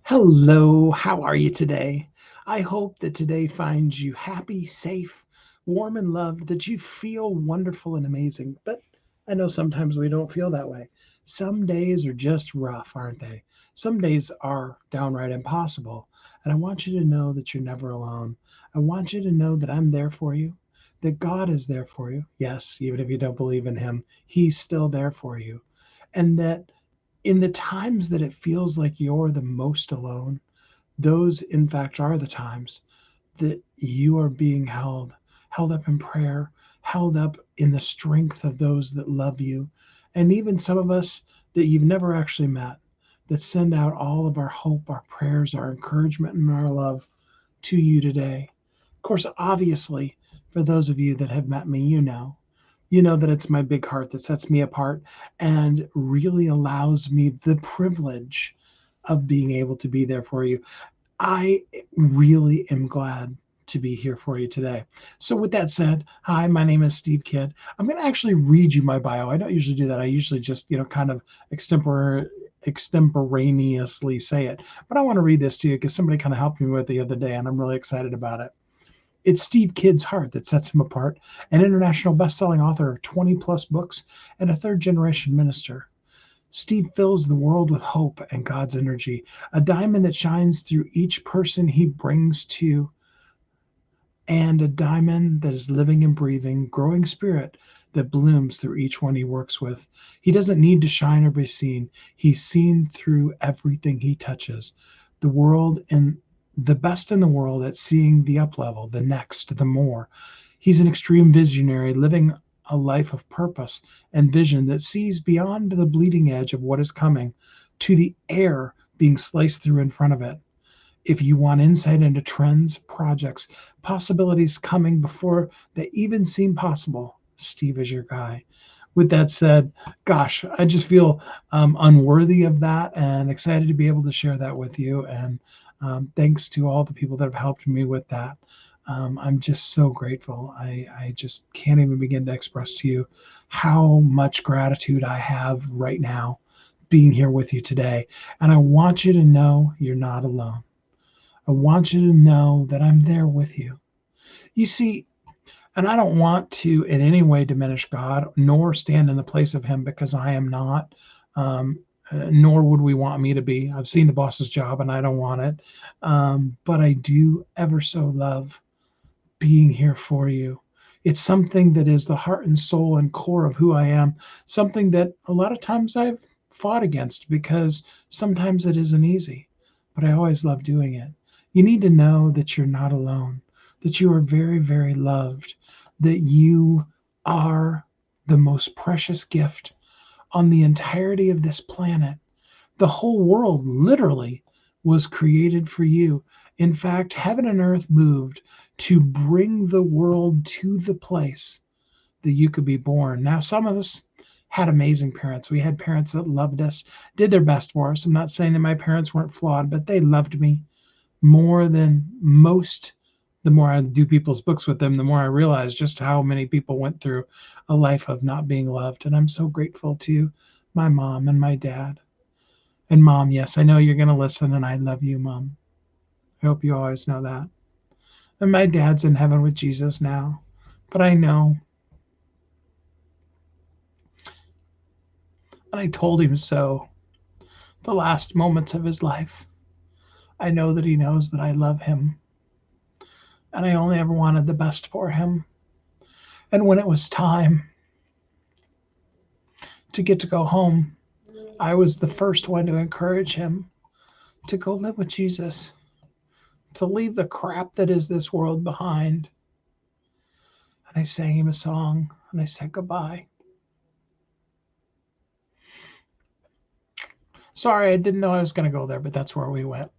Hello, how are you today? I hope that today finds you happy, safe, warm, and loved, that you feel wonderful and amazing. But I know sometimes we don't feel that way. Some days are just rough, aren't they? Some days are downright impossible. And I want you to know that you're never alone. I want you to know that I'm there for you, that God is there for you. Yes, even if you don't believe in Him, He's still there for you. And that in the times that it feels like you're the most alone, those in fact are the times that you are being held up in prayer, held up in the strength of those that love you, and even some of us that you've never actually met, that send out all of our hope, our prayers, our encouragement, and our love to you today. Of course, obviously, for those of you that have met me, you know that it's my big heart that sets me apart and really allows me the privilege of being able to be there for you. I really am glad to be here for you today. So, with that said, hi, my name is Steve Kidd. I'm going to actually read you my bio. I don't usually do that. I usually just, kind of extemporaneously say it. But I want to read this to you because somebody kind of helped me with it the other day, and I'm really excited about it. It's Steve Kidd's heart that sets him apart, an international best-selling author of 20 plus books and a third-generation minister. Steve fills the world with hope and God's energy, a diamond that shines through each person he brings to, and a diamond that is living and breathing, growing spirit that blooms through each one he works with. He doesn't need to shine or be seen. He's seen through everything he touches. The world and the best in the world at seeing the up level, the next, the more. He's an extreme visionary living a life of purpose and vision that sees beyond the bleeding edge of what is coming to the air being sliced through in front of it. If you want insight into trends, projects, possibilities coming before they even seem possible, Steve is your guy. With that said, gosh, I just feel unworthy of that and excited to be able to share that with you. And thanks to all the people that have helped me with that. I'm just so grateful. I just can't even begin to express to you how much gratitude I have right now being here with you today. And I want you to know you're not alone. I want you to know that I'm there with you. You see, and I don't want to in any way diminish God nor stand in the place of Him because I am not, nor would we want me to be. I've seen the boss's job and I don't want it. But I do ever so love being here for you. It's something that is the heart and soul and core of who I am, something that a lot of times I've fought against because sometimes it isn't easy, but I always love doing it. You need to know that you're not alone, that you are very, very loved, that you are the most precious gift on the entirety of this planet. The whole world literally was created for you. In fact, heaven and earth moved to bring the world to the place that you could be born. Now, some of us had amazing parents. We had parents that loved us, did their best for us. I'm not saying that my parents weren't flawed, but they loved me more than most. The more I do people's books with them, the more I realize just how many people went through a life of not being loved. And I'm so grateful to my mom and my dad. And mom, yes, I know you're going to listen, and I love you, mom. I hope you always know that. And my dad's in heaven with Jesus now, but I know, and I told him so the last moments of his life. I know that he knows that I love him, and I only ever wanted the best for him. And when it was time to get to go home, I was the first one to encourage him to go live with Jesus, to leave the crap that is this world behind. And I sang him a song and I said goodbye. Sorry, I didn't know I was going to go there, but that's where we went.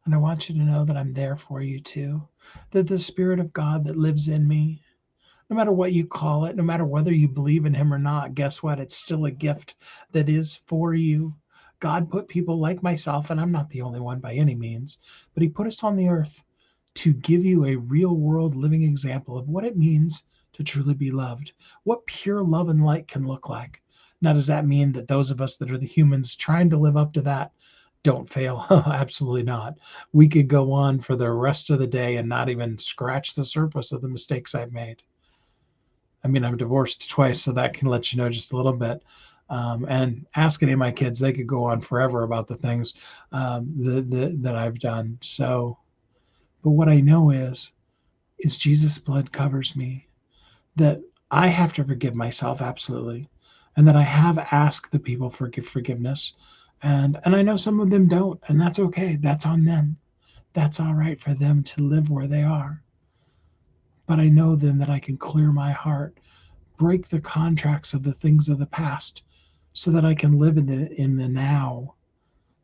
And I want you to know that I'm there for you too. That the Spirit of God that lives in me, no matter what you call it, no matter whether you believe in Him or not, guess what? It's still a gift that is for you. God put people like myself, and I'm not the only one by any means, but He put us on the earth to give you a real world living example of what it means to truly be loved, what pure love and light can look like. Now, does that mean that those of us that are the humans trying to live up to that don't fail. Absolutely not. We could go on for the rest of the day and not even scratch the surface of the mistakes I've made. I mean, I'm divorced twice, so that can let you know just a little bit. And ask any of my kids, they could go on forever about the things that I've done. So, but what I know is Jesus' blood covers me. That I have to forgive myself absolutely, and that I have asked the people for forgiveness, and I know some of them don't, and that's okay. That's on them. That's all right for them to live where they are. But I know then that I can clear my heart, break the contracts of the things of the past, so that I can live in the now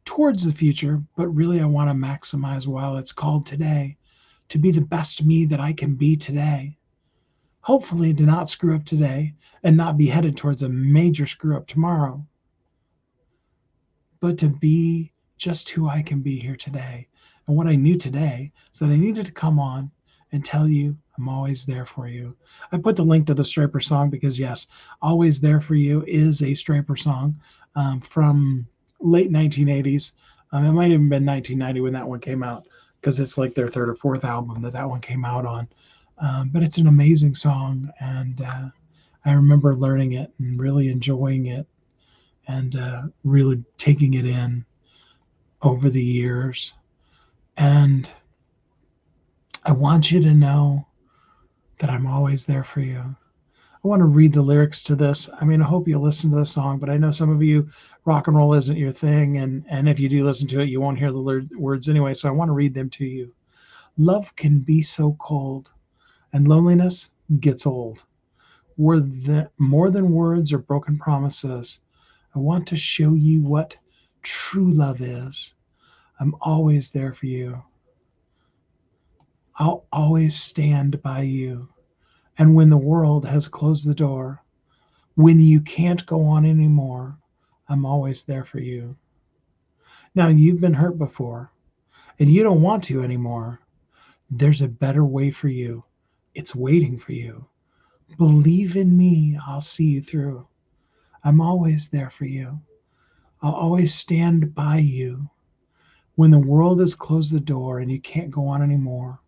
towards the future. But really, I want to maximize while it's called today, to be the best me that I can be today. Hopefully, to not screw up today and not be headed towards a major screw up tomorrow, but to be just who I can be here today. And what I knew today is that I needed to come on and tell you I'm always there for you. I put the link to the Striper song because, yes, Always There for You is a Striper song from late 1980s. It might even been 1990 when that one came out because it's like their third or fourth album that one came out on. But it's an amazing song, and I remember learning it and really enjoying it and really taking it in over the years. And I want you to know that I'm always there for you. I want to read the lyrics to this. I mean, I hope you listen to the song, but I know some of you, rock and roll isn't your thing. And if you do listen to it, you won't hear the words anyway. So I want to read them to you. Love can be so cold, and loneliness gets old. More than words or broken promises, I want to show you what true love is. I'm always there for you. I'll always stand by you. And when the world has closed the door, when you can't go on anymore, I'm always there for you. Now, you've been hurt before and you don't want to anymore. There's a better way for you. It's waiting for you. Believe in me, I'll see you through. I'm always there for you. I'll always stand by you. When the world has closed the door and you can't go on anymore,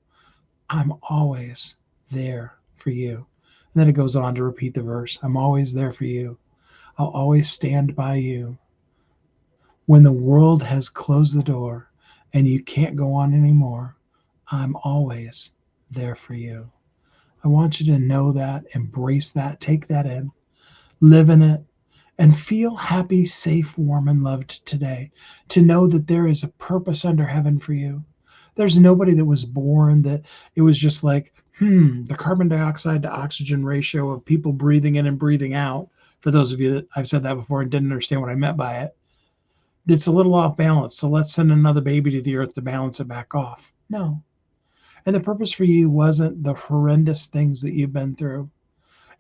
I'm always there for you. And then it goes on to repeat the verse. I'm always there for you. I'll always stand by you. When the world has closed the door and you can't go on anymore, I'm always there for you. I want you to know that, embrace that, take that in, live in it, and feel happy, safe, warm, and loved today. To know that there is a purpose under heaven for you. There's nobody that was born that it was just like, the carbon dioxide to oxygen ratio of people breathing in and breathing out. For those of you that I've said that before and didn't understand what I meant by it, it's a little off balance. So let's send another baby to the earth to balance it back off. No. And the purpose for you wasn't the horrendous things that you've been through.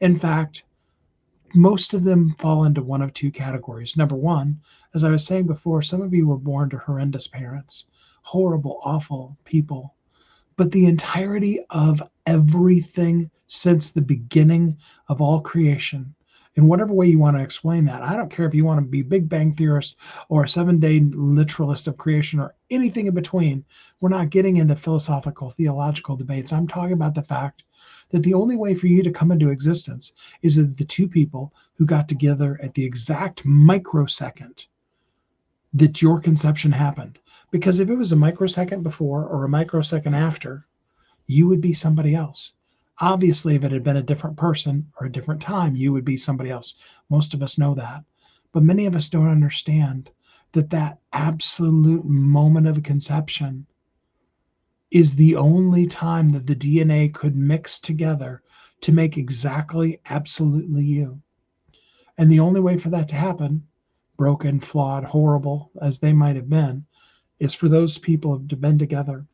In fact, most of them fall into one of two categories. Number one, as I was saying before, some of you were born to horrendous parents, horrible, awful people. But the entirety of everything since the beginning of all creation, in whatever way you want to explain that, I don't care if you want to be Big Bang theorist or a 7-day literalist of creation or anything in between. We're not getting into philosophical, theological debates. I'm talking about the fact that the only way for you to come into existence is that the two people who got together at the exact microsecond that your conception happened. Because if it was a microsecond before or a microsecond after, you would be somebody else. Obviously, if it had been a different person or a different time, you would be somebody else. Most of us know that. But many of us don't understand that that absolute moment of conception is the only time that the DNA could mix together to make exactly, absolutely you. And the only way for that to happen, broken, flawed, horrible as they might have been, is for those people to have been together.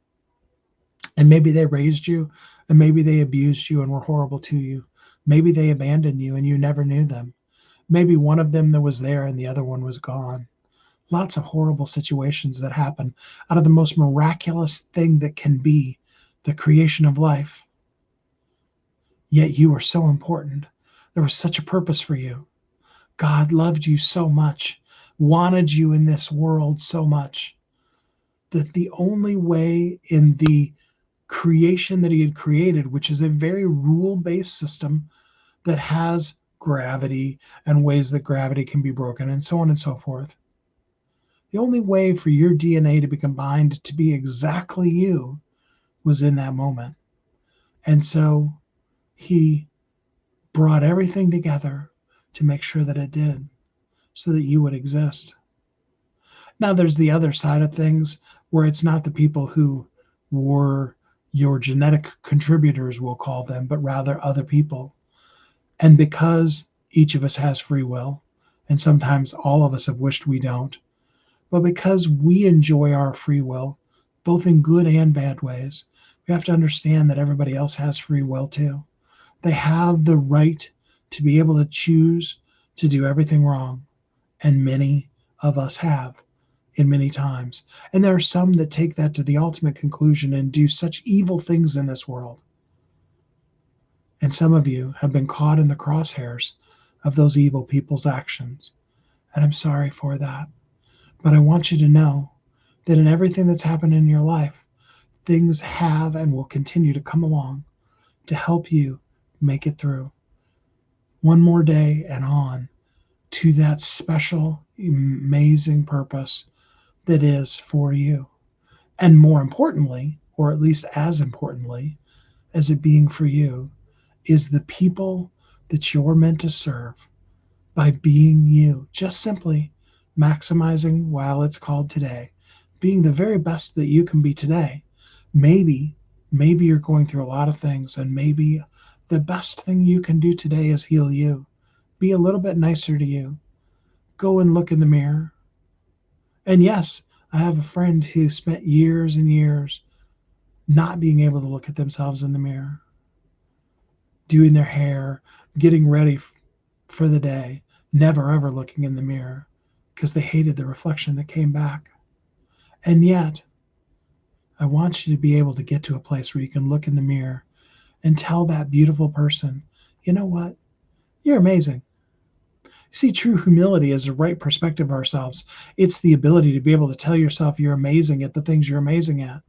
And maybe they raised you, and maybe they abused you and were horrible to you. Maybe they abandoned you and you never knew them. Maybe one of them that was there and the other one was gone. Lots of horrible situations that happen out of the most miraculous thing that can be, the creation of life. Yet you are so important. There was such a purpose for you. God loved you so much, wanted you in this world so much that the only way in the creation that he had created, which is a very rule based system that has gravity and ways that gravity can be broken and so on and so forth. The only way for your DNA to be combined to be exactly you was in that moment. And so he brought everything together to make sure that it did, so that you would exist. Now, there's the other side of things where it's not the people who were your genetic contributors, we'll call them, but rather other people. And because each of us has free will, and sometimes all of us have wished we don't, but because we enjoy our free will, both in good and bad ways, we have to understand that everybody else has free will too. They have the right to be able to choose to do everything wrong, and many of us have in many times. And there are some that take that to the ultimate conclusion and do such evil things in this world. And some of you have been caught in the crosshairs of those evil people's actions. And I'm sorry for that. But I want you to know that in everything that's happened in your life, things have and will continue to come along to help you make it through one more day and on to that special, amazing purpose that is for you. And more importantly, or at least as importantly as it being for you, is the people that you're meant to serve by being you, just simply maximizing while it's called today, being the very best that you can be today. Maybe you're going through a lot of things, and maybe the best thing you can do today is heal you. Be a little bit nicer to you. Go and look in the mirror. And yes, I have a friend who spent years and years not being able to look at themselves in the mirror, doing their hair, getting ready for the day, never ever looking in the mirror because they hated the reflection that came back. And yet, I want you to be able to get to a place where you can look in the mirror and tell that beautiful person, you know what? You're amazing. See, true humility is the right perspective of ourselves. It's the ability to be able to tell yourself you're amazing at the things you're amazing at.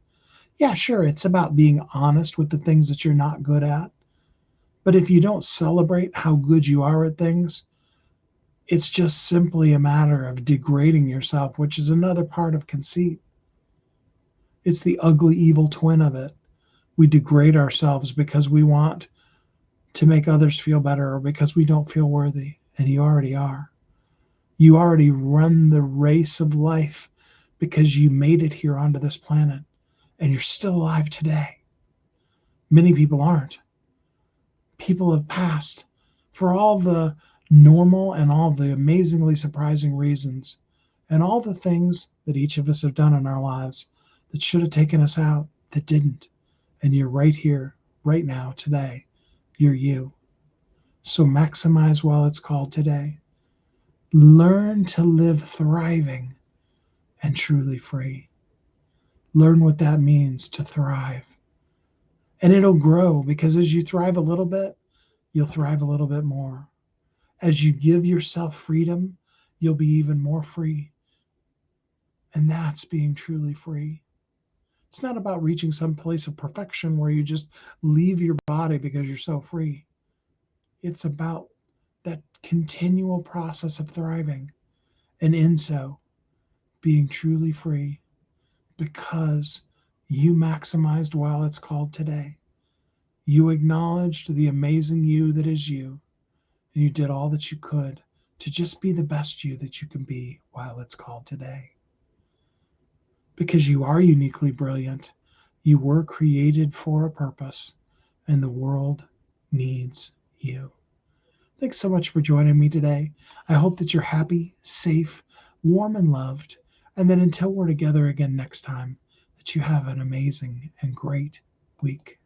Yeah, sure, it's about being honest with the things that you're not good at. But if you don't celebrate how good you are at things, it's just simply a matter of degrading yourself, which is another part of conceit. It's the ugly, evil twin of it. We degrade ourselves because we want to make others feel better or because we don't feel worthy, and you already are. You already run the race of life because you made it here onto this planet, and you're still alive today. Many people aren't. People have passed for all the normal and all the amazingly surprising reasons and all the things that each of us have done in our lives that should have taken us out that didn't. And you're right here, right now, today. You're you. So maximize while it's called today. Learn to live thriving and truly free. Learn what that means to thrive. And it'll grow because as you thrive a little bit, you'll thrive a little bit more. As you give yourself freedom, you'll be even more free. And that's being truly free. It's not about reaching some place of perfection where you just leave your body because you're so free. It's about that continual process of thriving, and in so being truly free because you maximized while it's called today. You acknowledged the amazing you that is you, and you did all that you could to just be the best you that you can be while it's called today. Because you are uniquely brilliant. You were created for a purpose, and the world needs you. Thanks so much for joining me today. I hope that you're happy, safe, warm, and loved. And then until we're together again next time, that you have an amazing and great week.